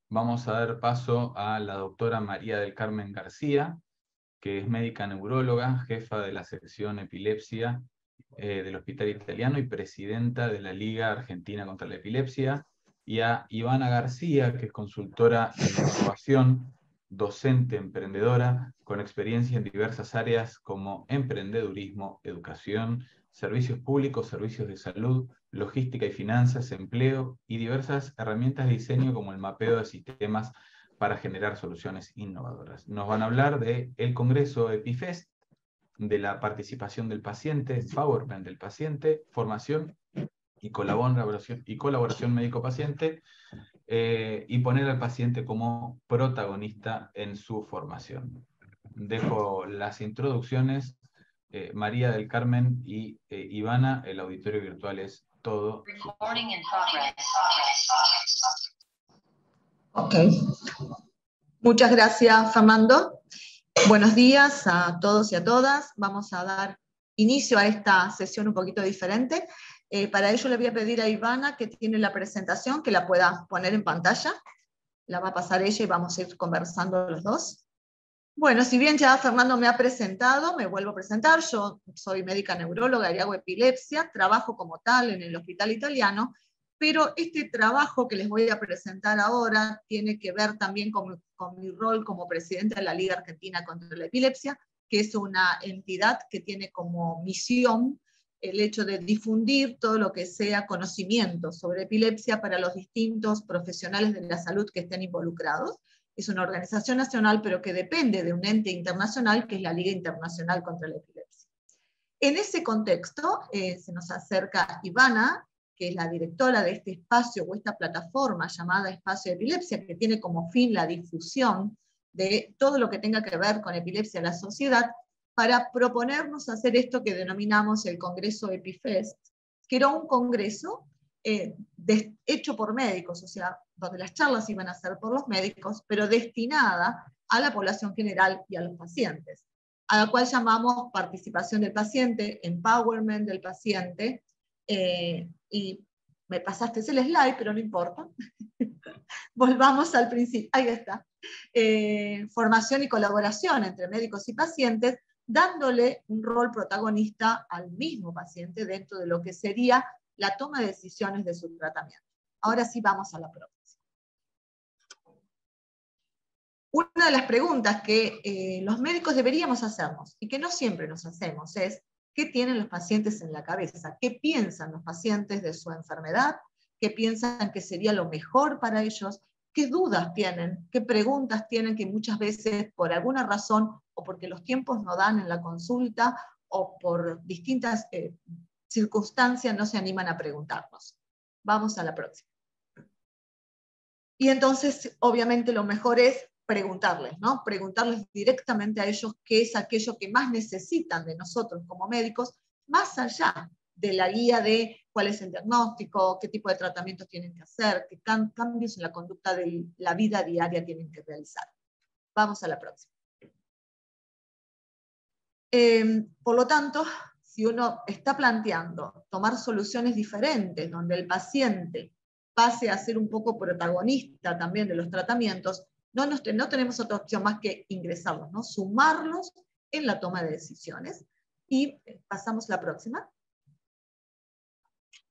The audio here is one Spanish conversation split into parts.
vamos a dar paso a la doctora María del Carmen García, que es médica neuróloga, jefa de la sección epilepsia del Hospital Italiano y presidenta de la Liga Argentina contra la Epilepsia, y a Ivana García, que es consultora en innovación, docente emprendedora, con experiencia en diversas áreas como emprendedurismo, educación, servicios públicos, servicios de salud, logística y finanzas, empleo y diversas herramientas de diseño como el mapeo de sistemas para generar soluciones innovadoras. Nos van a hablar del Congreso EpiFest, de la participación del paciente, empowerment del paciente, formación y colaboración médico-paciente, y poner al paciente como protagonista en su formación. Dejo las introducciones. María del Carmen y Ivana, el auditorio virtual es todo. Ok. Muchas gracias, Fernando. Buenos días a todos y a todas. Vamos a dar inicio a esta sesión un poquito diferente. Para ello le voy a pedir a Ivana, que tiene la presentación, que la pueda poner en pantalla. La va a pasar ella y vamos a ir conversando los dos. Bueno, si bien ya Fernando me ha presentado, me vuelvo a presentar. Yo soy médica neuróloga y hago epilepsia, trabajo como tal en el Hospital Italiano, pero este trabajo que les voy a presentar ahora tiene que ver también con mi rol como presidenta de la Liga Argentina contra la Epilepsia, que es una entidad que tiene como misión el hecho de difundir todo lo que sea conocimiento sobre epilepsia para los distintos profesionales de la salud que estén involucrados. Es una organización nacional, pero que depende de un ente internacional, que es la Liga Internacional contra la Epilepsia. En ese contexto, se nos acerca Ivana, que es la directora de este espacio o esta plataforma llamada Espacio de Epilepsia, que tiene como fin la difusión de todo lo que tenga que ver con epilepsia en la sociedad, para proponernos hacer esto que denominamos el Congreso EpiFest, que era un congreso hecho por médicos, o sea, donde las charlas iban a ser por los médicos, pero destinada a la población general y a los pacientes, a la cual llamamos participación del paciente, empowerment del paciente, y me pasaste el slide, pero no importa. Volvamos al principio, ahí está. Formación y colaboración entre médicos y pacientes, dándole un rol protagonista al mismo paciente dentro de lo que sería la toma de decisiones de su tratamiento. Ahora sí vamos a la próxima. Una de las preguntas que los médicos deberíamos hacernos, y que no siempre nos hacemos, es ¿qué tienen los pacientes en la cabeza? ¿Qué piensan los pacientes de su enfermedad? ¿Qué piensan que sería lo mejor para ellos? ¿Qué dudas tienen? ¿Qué preguntas tienen que muchas veces por alguna razón, o porque los tiempos no dan en la consulta, o por distintas circunstancias no se animan a preguntarnos? Vamos a la próxima. Y entonces, obviamente, lo mejor es preguntarles, ¿no? Preguntarles directamente a ellos qué es aquello que más necesitan de nosotros como médicos, más allá de la guía de cuál es el diagnóstico, qué tipo de tratamientos tienen que hacer, qué cambios en la conducta de la vida diaria tienen que realizar. Vamos a la próxima. Por lo tanto, si uno está planteando tomar soluciones diferentes, donde el paciente pase a ser un poco protagonista también de los tratamientos, no tenemos otra opción más que ingresarlos, ¿no? Sumarlos en la toma de decisiones. Y pasamos a la próxima.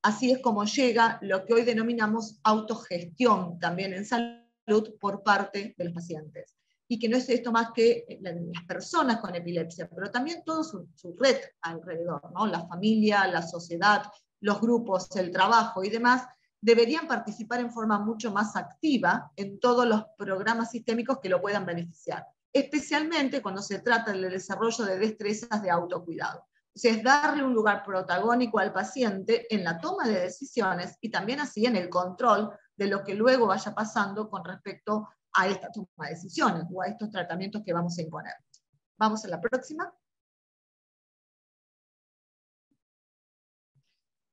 Así es como llega lo que hoy denominamos autogestión también en salud por parte de los pacientes. Y que no es esto más que las personas con epilepsia, pero también toda su red alrededor, ¿no? La familia, la sociedad, los grupos, el trabajo y demás, deberían participar en forma mucho más activa en todos los programas sistémicos que lo puedan beneficiar, especialmente cuando se trata del desarrollo de destrezas de autocuidado. O sea, es darle un lugar protagónico al paciente en la toma de decisiones y también así en el control de lo que luego vaya pasando con respecto a esta toma de decisiones o a estos tratamientos que vamos a imponer. Vamos a la próxima.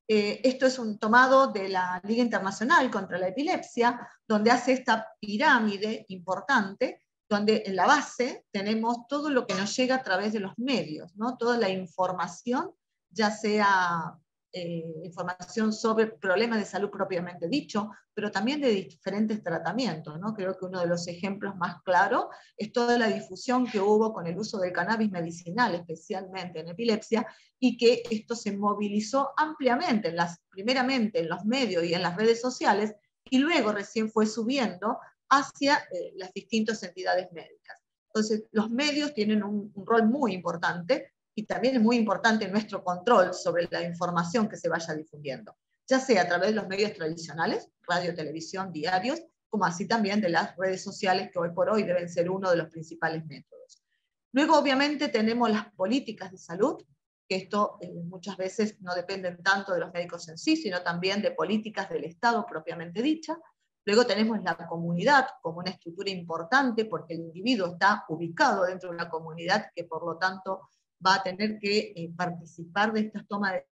Esto es un tomado de la Liga Internacional contra la Epilepsia, donde hace esta pirámide importante, donde en la base tenemos todo lo que nos llega a través de los medios, ¿no? Toda la información, ya sea información sobre problemas de salud propiamente dicho, pero también de diferentes tratamientos, ¿no? Creo que uno de los ejemplos más claros es toda la difusión que hubo con el uso del cannabis medicinal, especialmente en epilepsia, y que esto se movilizó ampliamente, primeramente en los medios y en las redes sociales, y luego recién fue subiendo hacia las distintas entidades médicas. Entonces, los medios tienen un rol muy importante, y también es muy importante nuestro control sobre la información que se vaya difundiendo, ya sea a través de los medios tradicionales, radio, televisión, diarios, como así también de las redes sociales, que hoy por hoy deben ser uno de los principales métodos. Luego, obviamente, tenemos las políticas de salud, que esto muchas veces no dependen tanto de los médicos en sí, sino también de políticas del Estado propiamente dicha. Luego tenemos la comunidad como una estructura importante, porque el individuo está ubicado dentro de una comunidad que por lo tanto va a tener que participar de estas tomas de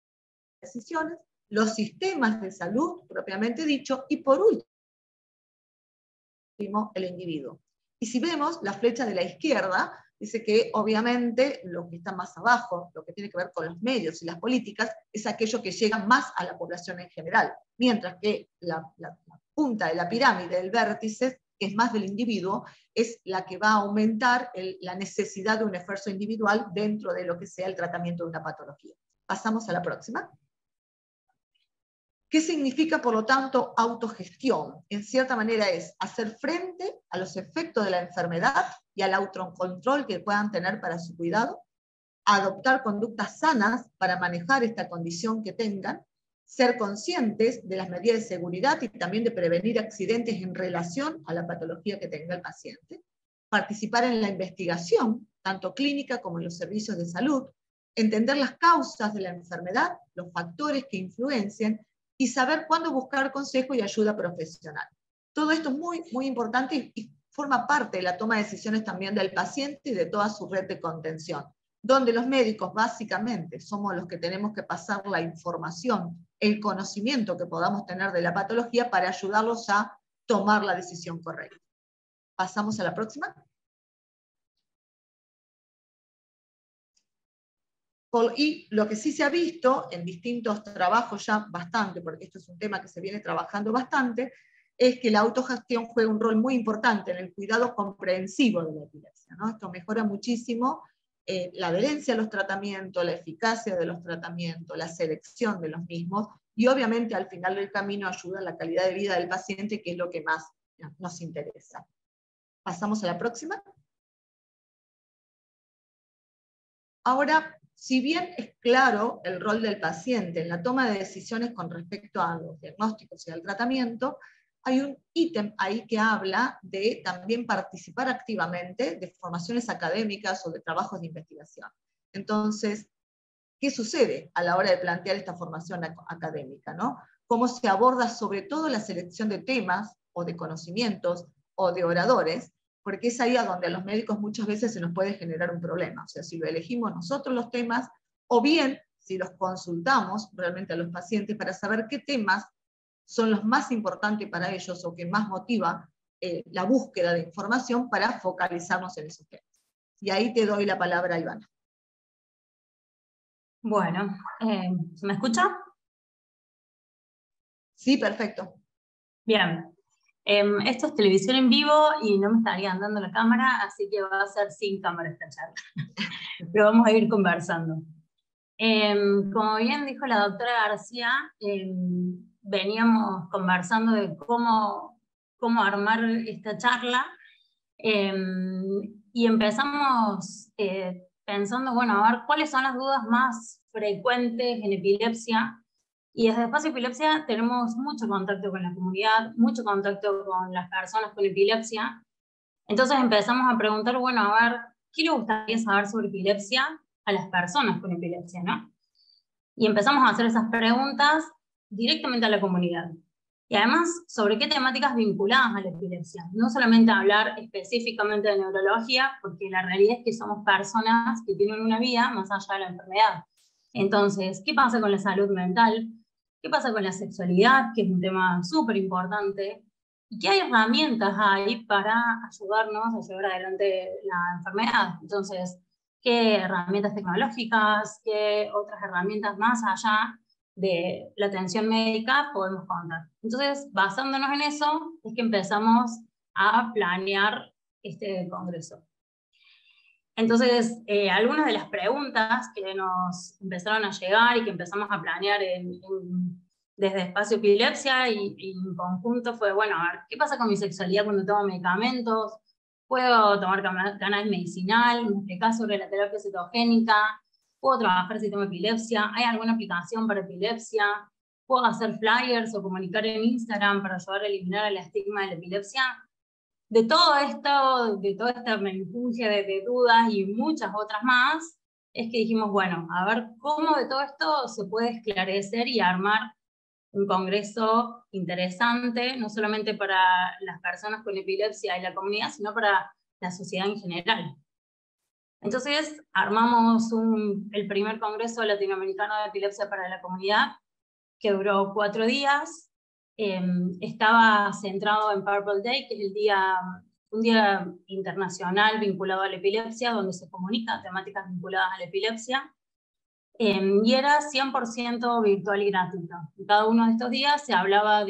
decisiones, los sistemas de salud propiamente dicho, y por último el individuo. Y si vemos la flecha de la izquierda, dice que obviamente lo que está más abajo, lo que tiene que ver con los medios y las políticas, es aquello que llega más a la población en general, mientras que la punta de la pirámide, el vértice, que es más del individuo, es la que va a aumentar la necesidad de un esfuerzo individual dentro de lo que sea el tratamiento de una patología. Pasamos a la próxima. ¿Qué significa, por lo tanto, autogestión? En cierta manera es hacer frente a los efectos de la enfermedad y al autocontrol que puedan tener para su cuidado, adoptar conductas sanas para manejar esta condición que tengan, ser conscientes de las medidas de seguridad y también de prevenir accidentes en relación a la patología que tenga el paciente, participar en la investigación, tanto clínica como en los servicios de salud, entender las causas de la enfermedad, los factores que influencian y saber cuándo buscar consejo y ayuda profesional. Todo esto es muy, muy importante y forma parte de la toma de decisiones también del paciente y de toda su red de contención, donde los médicos básicamente somos los que tenemos que pasar la información, el conocimiento que podamos tener de la patología para ayudarlos a tomar la decisión correcta. Pasamos a la próxima. Y lo que sí se ha visto en distintos trabajos ya bastante, porque esto es un tema que se viene trabajando bastante, es que la autogestión juega un rol muy importante en el cuidado comprensivo de la epilepsia, ¿no? Esto mejora muchísimo la adherencia a los tratamientos, la eficacia de los tratamientos, la selección de los mismos, y obviamente al final del camino ayuda a la calidad de vida del paciente, que es lo que más nos interesa. Pasamos a la próxima. Ahora, si bien es claro el rol del paciente en la toma de decisiones con respecto a los diagnósticos y al tratamiento, hay un ítem ahí que habla de también participar activamente de formaciones académicas o de trabajos de investigación. Entonces, ¿qué sucede a la hora de plantear esta formación académica, ¿no? ¿Cómo se aborda sobre todo la selección de temas o de conocimientos o de oradores? Porque es ahí a donde a los médicos muchas veces se nos puede generar un problema. O sea, si lo elegimos nosotros los temas, o bien si los consultamos realmente a los pacientes para saber qué temas son los más importantes para ellos o que más motiva la búsqueda de información para focalizarnos en esos temas. Y ahí te doy la palabra, Ivana. Bueno, ¿me escucha? Sí, perfecto. Bien. Esto es televisión en vivo y no me estarían dando la cámara, así que va a ser sin cámara esta charla. Pero vamos a ir conversando. Como bien dijo la doctora García, veníamos conversando de cómo armar esta charla y empezamos pensando, bueno, a ver cuáles son las dudas más frecuentes en epilepsia. Y desde Espacio Epilepsia tenemos mucho contacto con la comunidad, mucho contacto con las personas con epilepsia. Entonces empezamos a preguntar, bueno, a ver, ¿qué le gustaría saber sobre epilepsia a las personas con epilepsia, ¿no? Y empezamos a hacer esas preguntas directamente a la comunidad. Y además, sobre qué temáticas vinculadas a la epilepsia. No solamente hablar específicamente de neurología, porque la realidad es que somos personas que tienen una vida más allá de la enfermedad. Entonces, ¿qué pasa con la salud mental? ¿Qué pasa con la sexualidad? Que es un tema súper importante. ¿Y qué herramientas hay para ayudarnos a llevar adelante la enfermedad? Entonces, ¿qué herramientas tecnológicas? ¿Qué otras herramientas más allá de la atención médica podemos contar. Entonces, basándonos en eso, es que empezamos a planear este congreso. Entonces, algunas de las preguntas que nos empezaron a llegar y que empezamos a planear desde Espacio Epilepsia y en conjunto fue, bueno, a ver, ¿qué pasa con mi sexualidad cuando tomo medicamentos? ¿Puedo tomar cannabis medicinal? ¿Me explicás sobre la terapia cetogénica? ¿Puedo trabajar si tengo epilepsia? ¿Hay alguna aplicación para epilepsia? ¿Puedo hacer flyers o comunicar en Instagram para ayudar a eliminar el estigma de la epilepsia? De todo esto, de toda esta menjunje de dudas y muchas otras más, es que dijimos, bueno, a ver cómo de todo esto se puede esclarecer y armar un congreso interesante, no solamente para las personas con epilepsia y la comunidad, sino para la sociedad en general. Entonces, armamos el primer Congreso Latinoamericano de Epilepsia para la Comunidad, que duró 4 días. Estaba centrado en Purple Day, que es un día internacional vinculado a la epilepsia, donde se comunican temáticas vinculadas a la epilepsia. Y era 100% virtual y gratuito. Cada uno de estos días se hablaba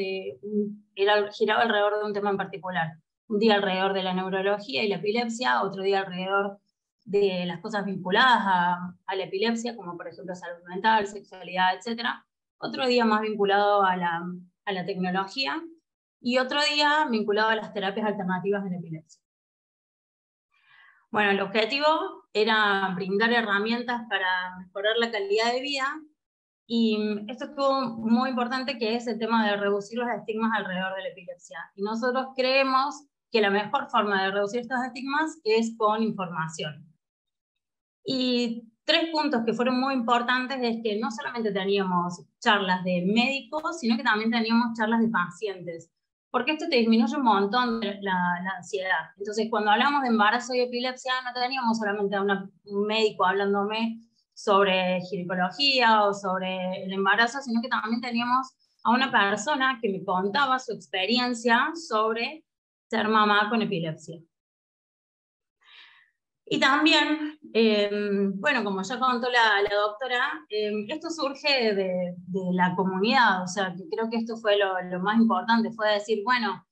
giraba alrededor de un tema en particular. Un día alrededor de la neurología y la epilepsia, otro día alrededor de las cosas vinculadas a la epilepsia, como por ejemplo salud mental, sexualidad, etc. Otro día más vinculado a la tecnología, y otro día vinculado a las terapias alternativas de la epilepsia. Bueno, el objetivo era brindar herramientas para mejorar la calidad de vida, y esto estuvo muy importante, que es el tema de reducir los estigmas alrededor de la epilepsia. Y nosotros creemos que la mejor forma de reducir estos estigmas es con información. Y 3 puntos que fueron muy importantes es que no solamente teníamos charlas de médicos, sino que también teníamos charlas de pacientes, porque esto te disminuye un montón la ansiedad. Entonces, cuando hablamos de embarazo y epilepsia, no teníamos solamente a un médico hablándome sobre ginecología o sobre el embarazo, sino que también teníamos a una persona que me contaba su experiencia sobre ser mamá con epilepsia. Y también, bueno, como ya contó la doctora, esto surge de la comunidad, o sea, que creo que esto fue lo más importante, fue decir, bueno,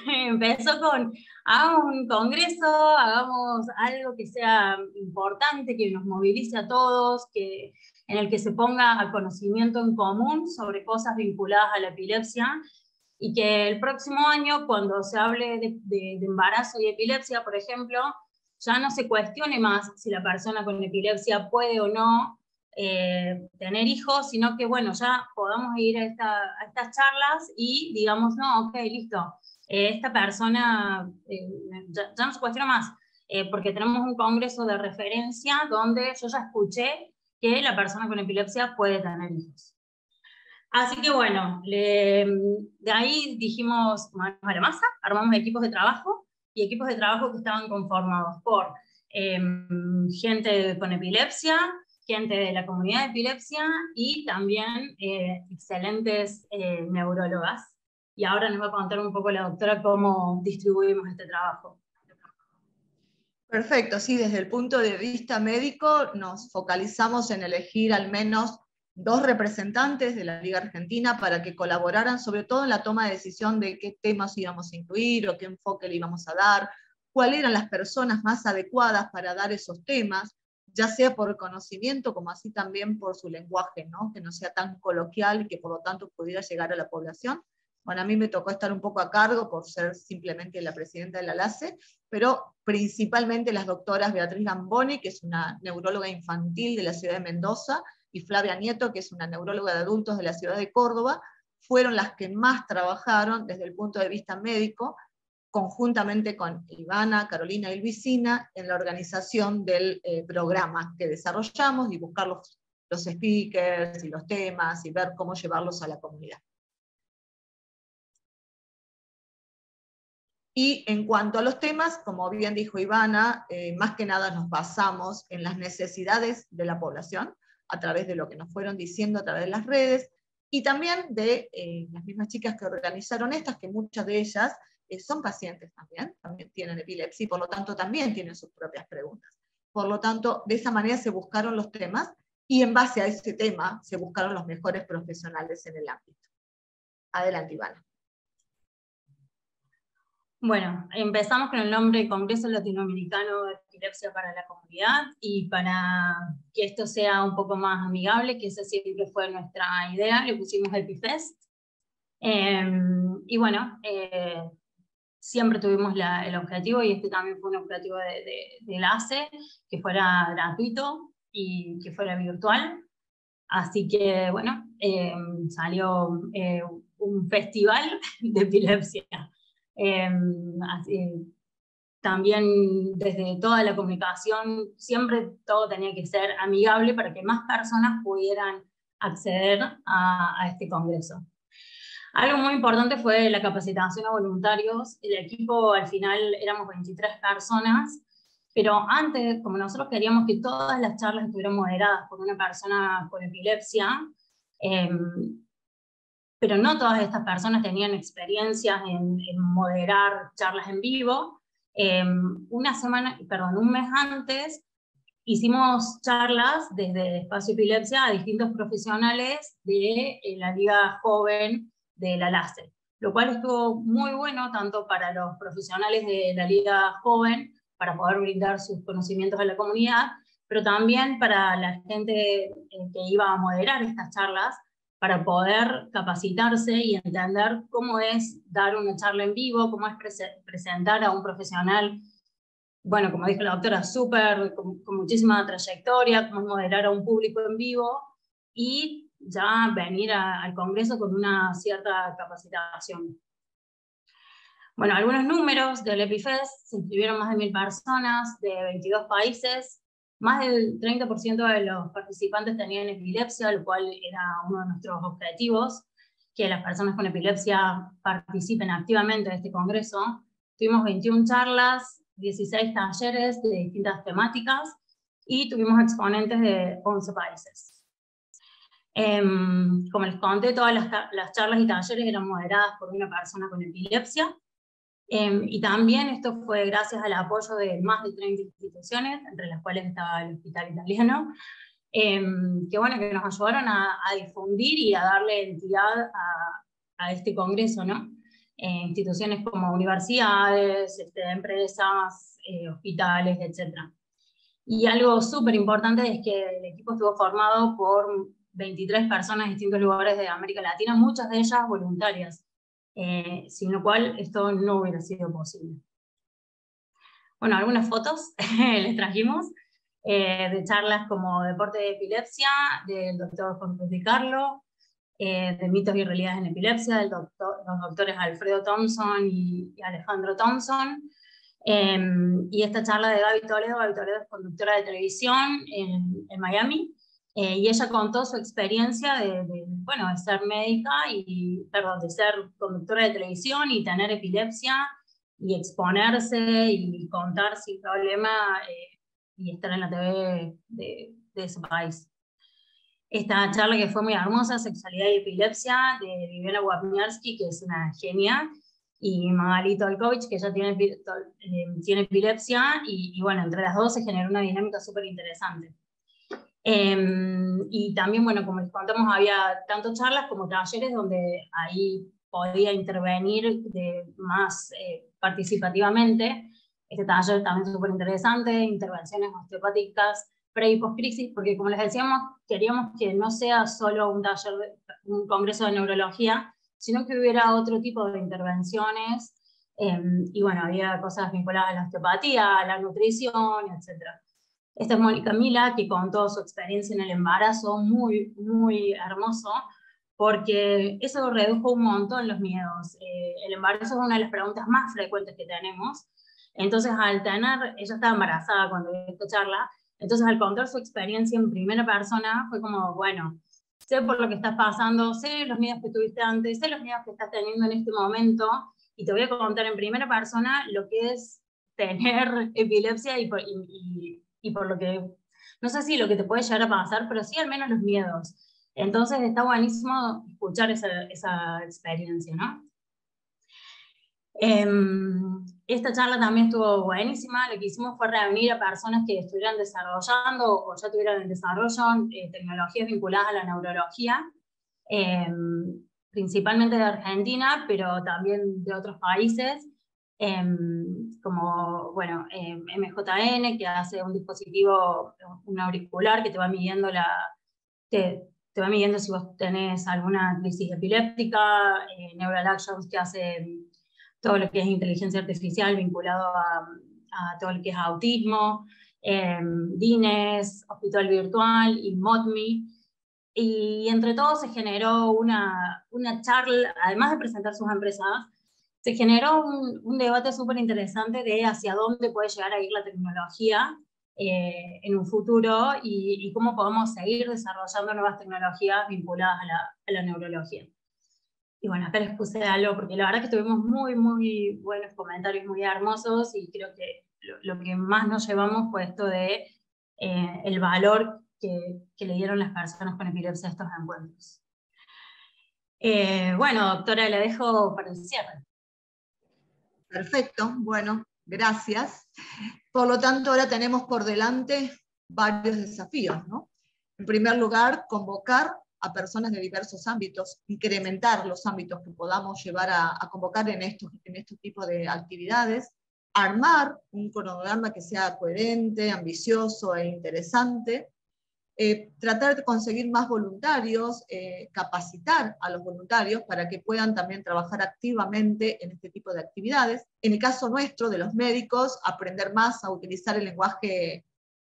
empezó con, hagamos un congreso, hagamos algo que sea importante, que nos movilice a todos, en el que se ponga a conocimiento en común sobre cosas vinculadas a la epilepsia, y que el próximo año, cuando se hable de embarazo y epilepsia, por ejemplo, ya no se cuestione más si la persona con epilepsia puede o no tener hijos, sino que, bueno, ya podamos ir a estas charlas y digamos, no, ok, listo, esta persona ya no se cuestiona más, porque tenemos un congreso de referencia donde yo ya escuché que la persona con epilepsia puede tener hijos. Así que bueno, de ahí dijimos, manos a la masa, armamos equipos de trabajo, y equipos de trabajo que estaban conformados por gente con epilepsia, gente de la comunidad de epilepsia y también excelentes neurólogas. Y ahora nos va a contar un poco la doctora cómo distribuimos este trabajo. Perfecto, sí, desde el punto de vista médico nos focalizamos en elegir al menos 2 representantes de la Liga Argentina para que colaboraran sobre todo en la toma de decisión de qué temas íbamos a incluir o qué enfoque le íbamos a dar, cuáles eran las personas más adecuadas para dar esos temas, ya sea por conocimiento como así también por su lenguaje, ¿no? Que no sea tan coloquial y que por lo tanto pudiera llegar a la población. Bueno, a mí me tocó estar un poco a cargo por ser simplemente la presidenta de la LACE, pero principalmente las doctoras Beatriz Gamboni, que es una neuróloga infantil de la ciudad de Mendoza, y Flavia Nieto, que es una neuróloga de adultos de la ciudad de Córdoba, fueron las que más trabajaron desde el punto de vista médico, conjuntamente con Ivana, Carolina y Luisina, en la organización del programa que desarrollamos y buscar los speakers y los temas y ver cómo llevarlos a la comunidad. Y en cuanto a los temas, como bien dijo Ivana, más que nada nos basamos en las necesidades de la población, a través de lo que nos fueron diciendo a través de las redes, y también de las mismas chicas que organizaron estas, que muchas de ellas son pacientes también tienen epilepsia, y por lo tanto también tienen sus propias preguntas. Por lo tanto, de esa manera se buscaron los temas, y en base a ese tema se buscaron los mejores profesionales en el ámbito. Adelante, Ivana. Bueno, empezamos con el nombre Congreso Latinoamericano de Epilepsia para la Comunidad, y para que esto sea un poco más amigable, que esa siempre fue nuestra idea, le pusimos EpiFest. Y bueno, siempre tuvimos el objetivo, y este también fue un objetivo del ACE, que fuera gratuito y que fuera virtual. Así que bueno, salió un festival de epilepsia. También desde toda la comunicación, siempre todo tenía que ser amigable para que más personas pudieran acceder a este congreso. Algo muy importante fue la capacitación a voluntarios. El equipo al final éramos 23 personas, pero antes, como nosotros queríamos que todas las charlas estuvieran moderadas por una persona con epilepsia, pero no todas estas personas tenían experiencias en moderar charlas en vivo. Un mes antes hicimos charlas desde Espacio Epilepsia a distintos profesionales de la Liga Joven de la LACE, lo cual estuvo muy bueno tanto para los profesionales de la Liga Joven, para poder brindar sus conocimientos a la comunidad, pero también para la gente que iba a moderar estas charlas, para poder capacitarse y entender cómo es dar una charla en vivo, cómo es presentar a un profesional, bueno, como dijo la doctora, con muchísima trayectoria, cómo es moderar a un público en vivo, y ya venir al Congreso con una cierta capacitación. Bueno, algunos números del EpiFest: se inscribieron más de 1000 personas de 22 países, más del 30% de los participantes tenían epilepsia, lo cual era uno de nuestros objetivos, que las personas con epilepsia participen activamente en este congreso. Tuvimos 21 charlas, 16 talleres de distintas temáticas, y tuvimos exponentes de 11 países. Como les conté, todas las charlas y talleres eran moderadas por una persona con epilepsia. Y también esto fue gracias al apoyo de más de 30 instituciones, entre las cuales estaba el Hospital Italiano, que bueno, que nos ayudaron a difundir y a darle entidad a este congreso, ¿no? Instituciones como universidades, empresas, hospitales, etc. Y algo súper importante es que el equipo estuvo formado por 23 personas de distintos lugares de América Latina, muchas de ellas voluntarias. Sin lo cual esto no hubiera sido posible. Bueno, algunas fotos les trajimos de charlas como Deporte de Epilepsia, del doctor Juan Cruz Di Carlo, de Mitos y Realidades en Epilepsia, los doctores Alfredo Thompson y Alejandro Thompson, y esta charla de Gaby Toledo. Gaby Toledo es conductora de televisión en Miami, y ella contó su experiencia de ser médica de ser conductora de televisión y tener epilepsia y exponerse y contar sin problema y estar en la TV de ese país. Esta charla, que fue muy hermosa, Sexualidad y Epilepsia, de Viviana Wapniarski, que es una genia, y Magali Tolkovich, que ella tiene epilepsia, y bueno, entre las dos se generó una dinámica súper interesante. Y también, bueno, como les contamos, había tanto charlas como talleres donde ahí podía intervenir más participativamente. Este taller también es súper interesante, intervenciones osteopáticas pre- y post-crisis, porque como les decíamos, queríamos que no sea solo un congreso de neurología, sino que hubiera otro tipo de intervenciones, y bueno, había cosas vinculadas a la osteopatía, a la nutrición, etc. Esta es Mónica Mila, que contó su experiencia en el embarazo, muy, muy hermoso, porque eso redujo un montón los miedos. El embarazo es una de las preguntas más frecuentes que tenemos. Entonces, ella estaba embarazada cuando dio esta charla, entonces al contar su experiencia en primera persona, fue como, bueno, sé por lo que estás pasando, sé los miedos que tuviste antes, sé los miedos que estás teniendo en este momento, y te voy a contar en primera persona lo que es tener epilepsia y por lo que, no sé si lo que te puede llegar a pasar, pero sí al menos los miedos. Entonces está buenísimo escuchar esa experiencia, ¿no? Esta charla también estuvo buenísima. Lo que hicimos fue reunir a personas que estuvieran desarrollando o ya tuvieran en desarrollo tecnologías vinculadas a la neurología, principalmente de Argentina, pero también de otros países, como bueno, MJN, que hace un dispositivo, un auricular que te va midiendo te va midiendo si vos tenés alguna crisis epiléptica, Neural Actions, que hace todo lo que es inteligencia artificial vinculado a todo lo que es autismo, DINES, Hospital Virtual y ModMe. Y entre todos se generó una charla, además de presentar sus empresas, se generó un debate súper interesante de hacia dónde puede llegar a ir la tecnología en un futuro y cómo podemos seguir desarrollando nuevas tecnologías vinculadas a la neurología. Y bueno, acá les puse algo, porque la verdad que tuvimos muy, muy buenos comentarios, muy hermosos, y creo que lo que más nos llevamos fue esto de el valor que le dieron las personas con epilepsia a estos encuentros. Bueno, doctora, la dejo para el cierre. Perfecto, bueno, gracias. Por lo tanto, ahora tenemos por delante varios desafíos, ¿no? En primer lugar, convocar a personas de diversos ámbitos, incrementar los ámbitos que podamos llevar a convocar en estos tipos de actividades, armar un cronograma que sea coherente, ambicioso e interesante, tratar de conseguir más voluntarios, capacitar a los voluntarios para que puedan también trabajar activamente en este tipo de actividades. En el caso nuestro, de los médicos, aprender más a utilizar el lenguaje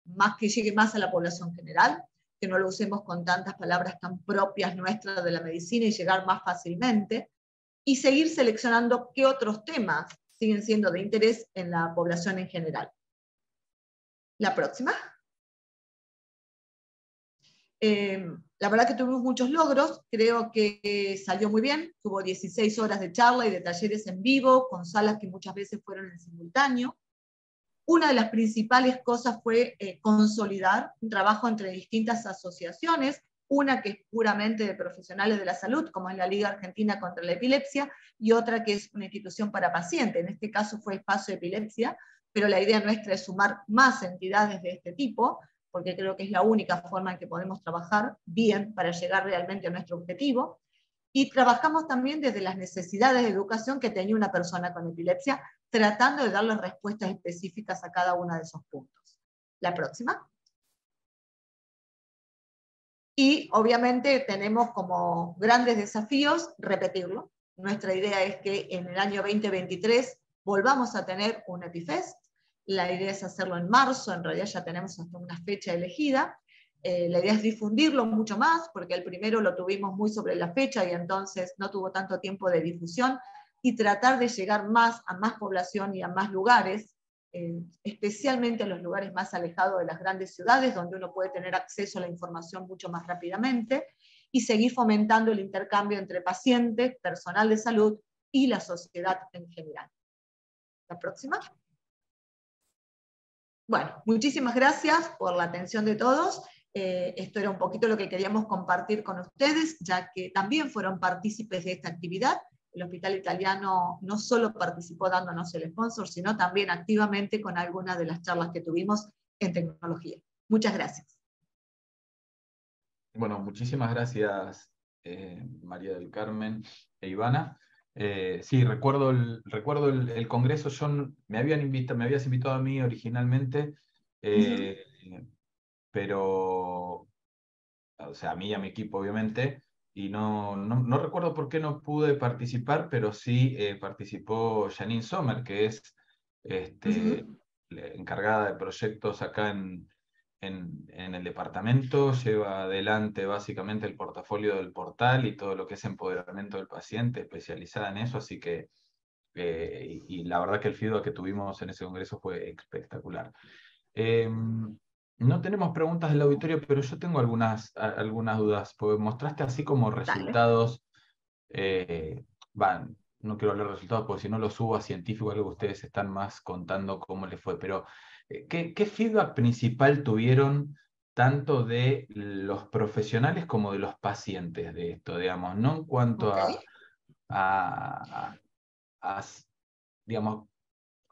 más que llegue más a la población general, que no lo usemos con tantas palabras tan propias nuestras de la medicina y llegar más fácilmente, y seguir seleccionando qué otros temas siguen siendo de interés en la población en general. La próxima. La verdad que tuvimos muchos logros, creo que salió muy bien, tuvo 16 horas de charla y de talleres en vivo, con salas que muchas veces fueron en simultáneo. Una de las principales cosas fue consolidar un trabajo entre distintas asociaciones, una que es puramente de profesionales de la salud, como es la Liga Argentina contra la Epilepsia, y otra que es una institución para pacientes, en este caso fue Espacio Epilepsia, pero la idea nuestra es sumar más entidades de este tipo, porque creo que es la única forma en que podemos trabajar bien para llegar realmente a nuestro objetivo. Y trabajamos también desde las necesidades de educación que tenía una persona con epilepsia, tratando de darle respuestas específicas a cada uno de esos puntos. La próxima. Y obviamente tenemos como grandes desafíos repetirlo. Nuestra idea es que en el año 2023 volvamos a tener un EpiFest. La idea es hacerlo en marzo, en realidad ya tenemos hasta una fecha elegida. La idea es difundirlo mucho más, porque el primero lo tuvimos muy sobre la fecha y entonces no tuvo tanto tiempo de difusión, y tratar de llegar más a más población y a más lugares, especialmente en los lugares más alejados de las grandes ciudades, donde uno puede tener acceso a la información mucho más rápidamente, y seguir fomentando el intercambio entre pacientes, personal de salud y la sociedad en general. La próxima. Bueno, muchísimas gracias por la atención de todos. Esto era un poquito lo que queríamos compartir con ustedes, ya que también fueron partícipes de esta actividad. El Hospital Italiano no solo participó dándonos el sponsor, sino también activamente con algunas de las charlas que tuvimos en tecnología. Muchas gracias. Bueno, muchísimas gracias, María del Carmen e Ivana. Sí, recuerdo el congreso. Me habías invitado a mí originalmente, pero, o sea, a mí y a mi equipo, obviamente, y no recuerdo por qué no pude participar, pero sí participó Janine Sommer, que es la encargada de proyectos acá en el departamento, lleva adelante básicamente el portafolio del portal y todo lo que es empoderamiento del paciente, especializada en eso, así que, y la verdad que el feedback que tuvimos en ese congreso fue espectacular. No tenemos preguntas del auditorio, pero yo tengo algunas dudas, porque mostraste así como resultados, no quiero hablar de resultados porque si no los subo a científico, algo que ustedes están más contando cómo les fue, pero ¿qué feedback principal tuvieron tanto de los profesionales como de los pacientes de esto, digamos, no en cuanto a digamos,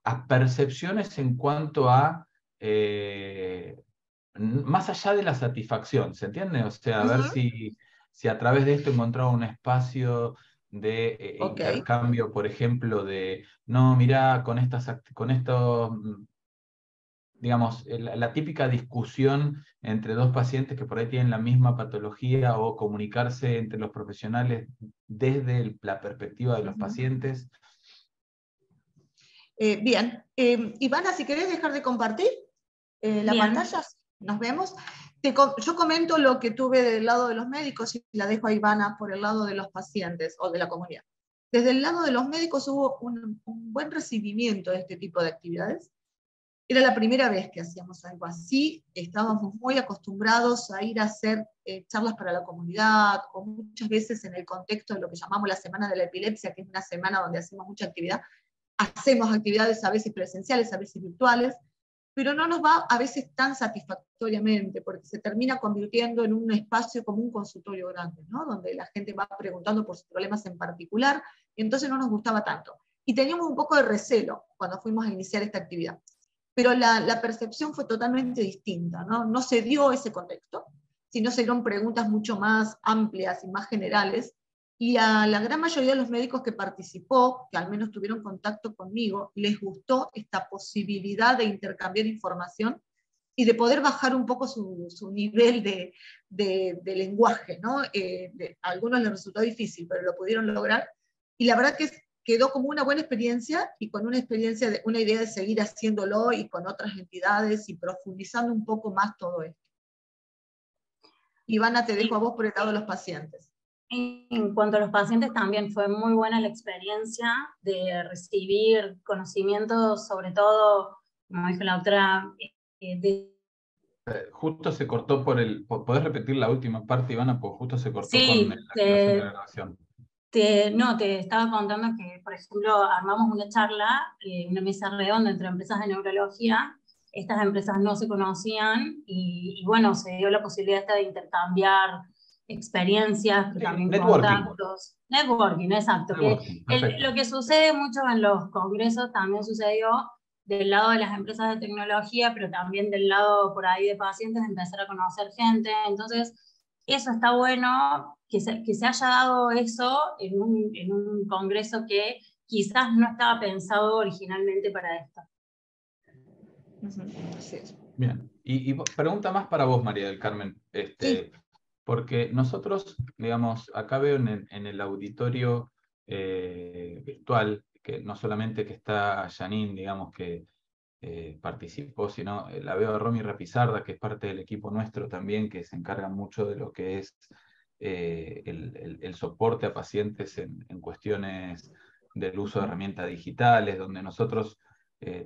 a percepciones en cuanto a, más allá de la satisfacción, ¿se entiende? O sea, a ver si a través de esto encontraba un espacio de intercambio, por ejemplo, de, no, mirá, con estos, digamos, la típica discusión entre dos pacientes que por ahí tienen la misma patología, o comunicarse entre los profesionales desde la perspectiva de los pacientes. Bien. Ivana, si querés dejar de compartir la pantalla, nos vemos. Yo comento lo que tuve del lado de los médicos y la dejo a Ivana por el lado de los pacientes o de la comunidad. Desde el lado de los médicos hubo un buen recibimiento de este tipo de actividades. Era la primera vez que hacíamos algo así, estábamos muy acostumbrados a ir a hacer charlas para la comunidad, o muchas veces en el contexto de lo que llamamos la Semana de la Epilepsia, que es una semana donde hacemos mucha actividad. Hacemos actividades a veces presenciales, a veces virtuales, pero no nos va a veces tan satisfactoriamente, porque se termina convirtiendo en un espacio como un consultorio grande, ¿no? Donde la gente va preguntando por sus problemas en particular, y entonces no nos gustaba tanto. Y teníamos un poco de recelo cuando fuimos a iniciar esta actividad. Pero la percepción fue totalmente distinta, ¿no? No se dio ese contexto, sino se dieron preguntas mucho más amplias y más generales, y a la gran mayoría de los médicos que participó, que al menos tuvieron contacto conmigo, les gustó esta posibilidad de intercambiar información y de poder bajar un poco su nivel de lenguaje, ¿no? A algunos les resultó difícil, pero lo pudieron lograr, y la verdad que quedó como una buena experiencia, y con una idea de seguir haciéndolo y con otras entidades y profundizando un poco más todo esto. Ivana, te dejo a vos por el lado de los pacientes. En cuanto a los pacientes, también fue muy buena la experiencia de recibir conocimientos, sobre todo, como dijo la doctora, justo se cortó ¿podés repetir la última parte, Ivana? Porque justo se cortó sí, con la activación de la grabación. No, te estaba contando que, por ejemplo, armamos una charla, una mesa redonda entre empresas de neurología. Estas empresas no se conocían y bueno, se dio la posibilidad de intercambiar experiencias, pero también Networking. contactos. Networking, exacto. Lo que sucede mucho en los congresos también sucedió del lado de las empresas de tecnología, pero también del lado por ahí de pacientes, de empezar a conocer gente. Entonces, eso está bueno, que se haya dado eso en un congreso que quizás no estaba pensado originalmente para esto. Así es. Bien, y pregunta más para vos, María del Carmen, Sí. porque nosotros, digamos, acá veo en el auditorio virtual, que no solamente que está Janine, digamos, que participó, sino la veo a Romy Rapizarda, que es parte del equipo nuestro también, que se encarga mucho de lo que es el soporte a pacientes en cuestiones del uso de herramientas digitales, donde nosotros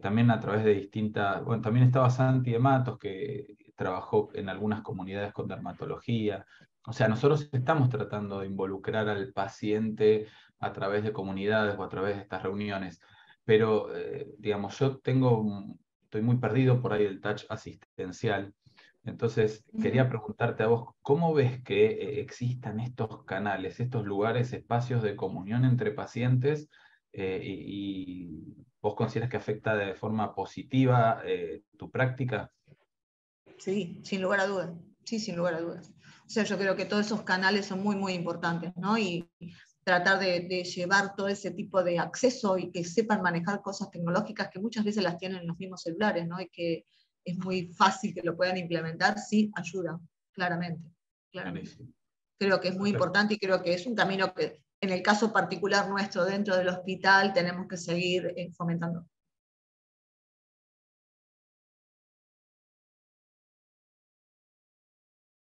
también a través de distintas, bueno, también estaba Santi de Matos, que trabajó en algunas comunidades con dermatología. O sea, nosotros estamos tratando de involucrar al paciente a través de comunidades o a través de estas reuniones. Pero, digamos, yo estoy muy perdido por ahí del touch asistencial. Entonces, quería preguntarte a vos, ¿cómo ves que existan estos canales, estos lugares, espacios de comunión entre pacientes? Y ¿vos consideras que afecta de forma positiva tu práctica? Sí, sin lugar a dudas. Sí, sin lugar a dudas. O sea, yo creo que todos esos canales son muy, muy importantes, ¿no? Y tratar de llevar todo ese tipo de acceso y que sepan manejar cosas tecnológicas que muchas veces las tienen en los mismos celulares, ¿no? Y que es muy fácil que lo puedan implementar, sí, ayuda, claramente. Buenísimo. Creo que es muy importante y creo que es un camino que, en el caso particular nuestro dentro del hospital, tenemos que seguir fomentando.